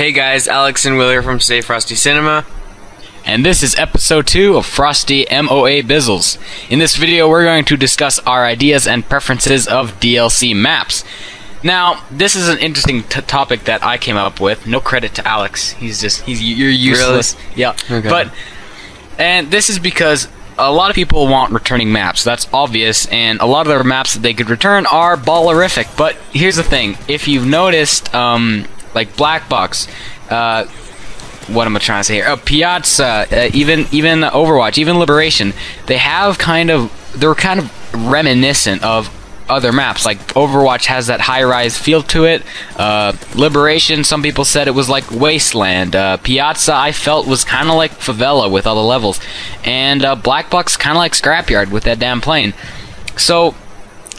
Hey guys, Alex and Will here from StayFrostyCinema. And this is episode 2 of Frosty MOAB Bizzles. In this video we're going to discuss our ideas and preferences of DLC maps. Now, this is an interesting topic that I came up with. No credit to Alex. You're useless. Really? Yeah. Okay. And this is because a lot of people want returning maps. That's obvious, and a lot of the maps that they could return are ballerific. But here's the thing: if you've noticed, like Black Box, what am I trying to say here? Piazza, even Overwatch, even Liberation, they're kind of reminiscent of other maps. Like Overwatch has that high-rise feel to it. Liberation, some people said it was like Wasteland. Piazza, I felt, was kind of like Favela with all the levels, and Black Box kind of like Scrapyard with that damn plane. So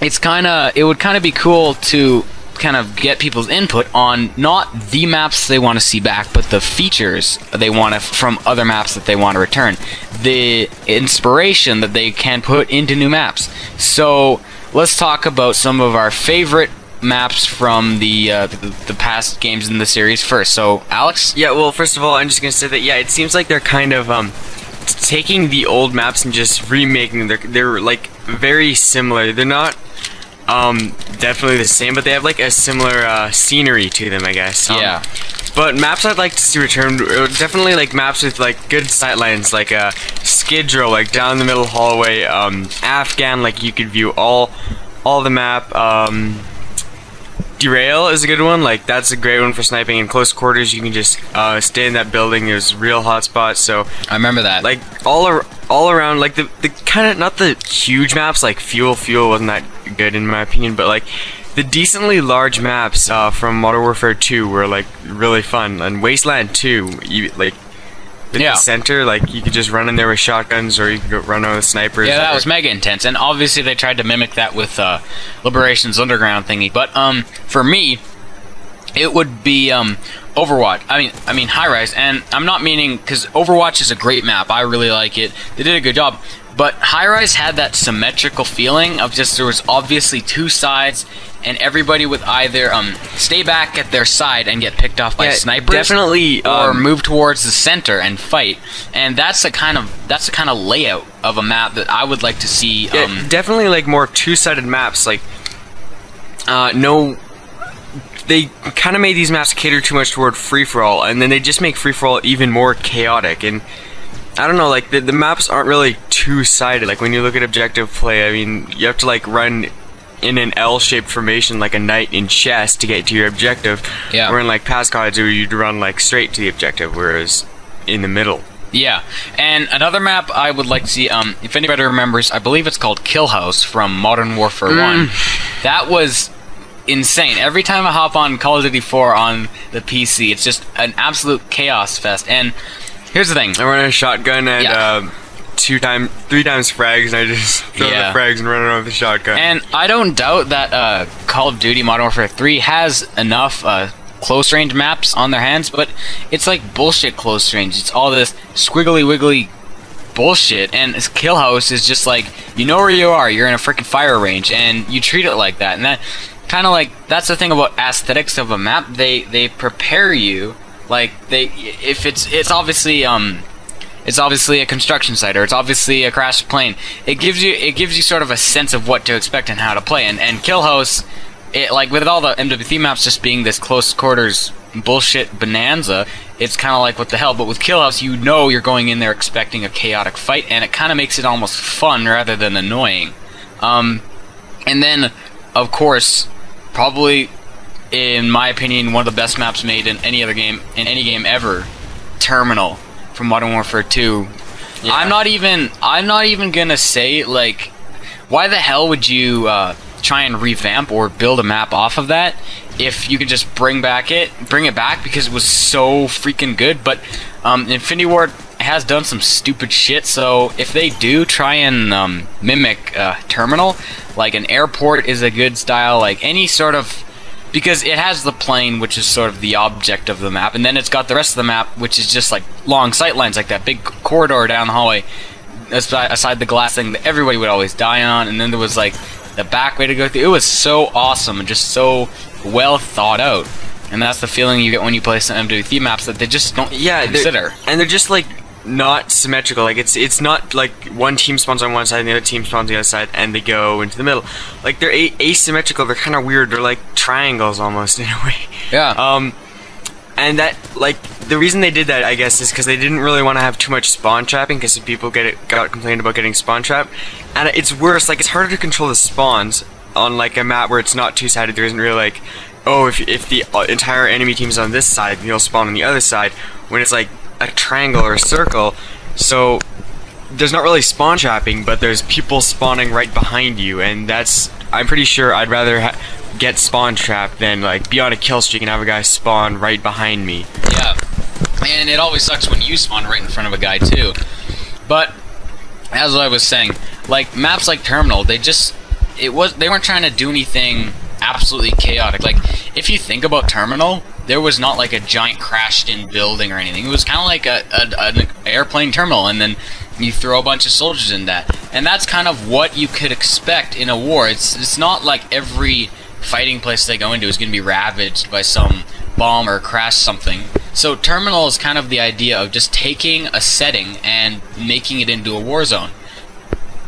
it would kind of be cool to kind of get people's input on not the maps they want to see back, but the features they want from other maps that they want to return, the inspiration that they can put into new maps. So let's talk about some of our favorite maps from the past games in the series first. So Alex? Yeah, well, first of all, I'm just gonna say that it seems like they're kind of taking the old maps and just remaking them. They're like very similar. They're not definitely the same, but they have like a similar scenery to them, I guess. Yeah. But maps I'd like to see returned, definitely like maps with like good sightlines, like Skid Row, like down the middle hallway. Afghan, like you could view all the map. Derail is a good one. Like that's a great one for sniping in close quarters. You can just stay in that building. There's real hot spots. So I remember that. Like all around, like the kind of, not the huge maps, like Fuel wasn't that good in my opinion, but like the decently large maps from Modern Warfare 2 were like really fun, and Wasteland 2, like the center, like you could just run in there with shotguns, or you could go run out with snipers. Yeah, that was mega intense, and obviously they tried to mimic that with Liberation's Underground thingy. But for me, it would be Overwatch. I mean High Rise, and I'm not meaning, because Overwatch is a great map. I really like it. They did a good job. But High Rise had that symmetrical feeling of just there was obviously two sides, and everybody would either stay back at their side and get picked off by snipers, definitely, or move towards the center and fight. And that's the kind of layout of a map that I would like to see. Definitely like more two-sided maps. Like they kind of made these maps cater too much toward free-for-all, and then they just make free-for-all even more chaotic. And I don't know, like the maps aren't really two-sided. Like when you look at objective play, I mean, you have to like run in an L-shaped formation like a knight in chess to get to your objective. Yeah. Or in like past CODs, you'd run like straight to the objective, whereas in the middle. Yeah. And another map I would like to see, if anybody remembers, I believe it's called Kill House from Modern Warfare 1. That was insane. Every time I hop on Call of Duty 4 on the PC, it's just an absolute chaos fest. And here's the thing: I run a shotgun and 3 times frags, and I just throw the frags and run around with the shotgun. And I don't doubt that Call of Duty Modern Warfare 3 has enough close range maps on their hands, but it's like bullshit close range. It's all this squiggly wiggly bullshit, and this Kill House is just like, you know where you are, you're in a freaking fire range, and you treat it like that. And that kind of like, that's the thing about aesthetics of a map. They prepare you, like if it's obviously a construction site, or it's obviously a crashed plane. It gives you sort of a sense of what to expect and how to play. And Kill House, like with all the MW3 maps just being this close quarters bullshit bonanza, it's kind of like, what the hell. But with Kill House, you know you're going in there expecting a chaotic fight, and it kind of makes it almost fun rather than annoying. And then, of course, probably, in my opinion, one of the best maps made in any game ever, Terminal from Modern Warfare 2. Yeah. I'm not even gonna say, like, why the hell would you try and revamp or build a map off of that if you could just bring it back because it was so freaking good. But Infinity Ward has done some stupid shit, so if they do try and mimic Terminal, like an airport is a good style, like any sort of, because it has the plane, which is sort of the object of the map, and then it's got the rest of the map, which is just like long sight lines, like that big corridor down the hallway, aside the glass thing that everybody would always die on, and then there was like the back way to go through. It was so awesome and just so well thought out. And that's the feeling you get when you play some MW3 maps that they just don't consider. And they're just like not symmetrical. Like it's not like one team spawns on one side and the other team spawns on the other side and they go into the middle. Like they're asymmetrical. They're kind of weird. They're like triangles almost in a way. Yeah. And that, like, the reason they did that, I guess, is because they didn't really want to have too much spawn trapping, because people got complained about getting spawn trapped. And it's worse, like, it's harder to control the spawns on, like, a map where it's not two-sided. There isn't really, like, oh, if the entire enemy team's on this side, you'll spawn on the other side, when it's, like, a triangle or a circle. So, there's not really spawn trapping, but there's people spawning right behind you, and that's, I'm pretty sure I'd rather get spawn trapped than like be on a kill streak and have a guy spawn right behind me. Yeah, and it always sucks when you spawn right in front of a guy too. But as I was saying, like maps like Terminal, they weren't trying to do anything absolutely chaotic. Like if you think about Terminal, there was not like a giant crashed in building or anything. It was kind of like an airplane terminal, and then you throw a bunch of soldiers in that, and that's kind of what you could expect in a war. It's not like every fighting place they go into is going to be ravaged by some bomb or crash something. So Terminal is kind of the idea of just taking a setting and making it into a war zone.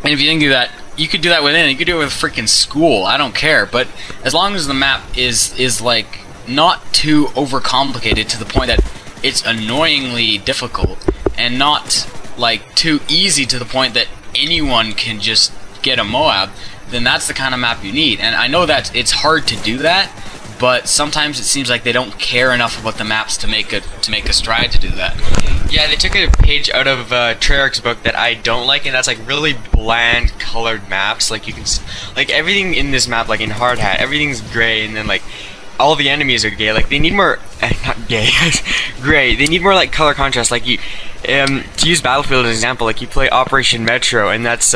And if you think of that, you could do that with anything. You could do it with a freaking school. I don't care. But as long as the map is like not too overcomplicated to the point that it's annoyingly difficult, and not like too easy to the point that anyone can just get a MOAB, then that's the kind of map you need. And I know that it's hard to do that, but sometimes it seems like they don't care enough about the maps to make a stride to do that. Yeah, they took a page out of Treyarch's book that I don't like, and that's like really bland colored maps. Like you can, like everything in this map, like in Hardhat, everything's gray, and then like all the enemies are gay. Like they need more, not gay, gray. They need more like color contrast. Like you, to use Battlefield as an example, like you play Operation Metro, and that's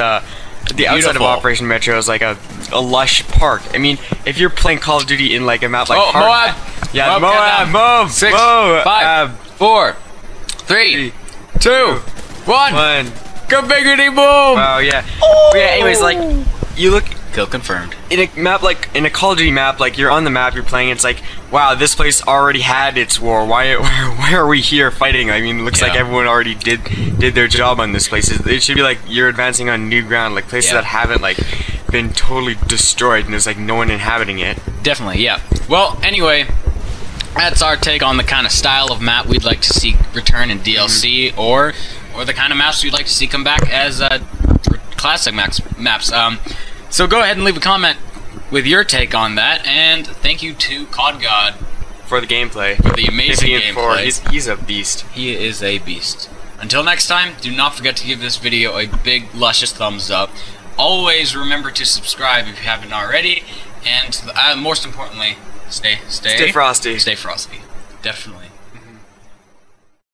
the outside of Operation Metro is like a lush park. I mean, if you're playing Call of Duty in like a map like MOAB! Yeah, MOAB! 6, 5, 4, 3, 2, 1. Go biggity boom! Wow, yeah. Oh. But yeah, anyways, like, you look kill confirmed. in a map like in a Call of Duty map, like you're on the map, you're playing. It's like, wow, this place already had its war. Why are we here fighting? I mean, it looks like everyone already did their job on this place. It should be like you're advancing on new ground, like places that haven't like been totally destroyed, and there's like no one inhabiting it. Definitely, yeah. Well, anyway, that's our take on the kind of style of map we'd like to see return in DLC, or the kind of maps we'd like to see come back as classic maps. So go ahead and leave a comment with your take on that, and thank you to COD God For the gameplay. For the amazing gameplay. He's a beast. He is a beast. Until next time, do not forget to give this video a big, luscious thumbs up. Always remember to subscribe if you haven't already, and most importantly, stay frosty. Stay frosty. Definitely.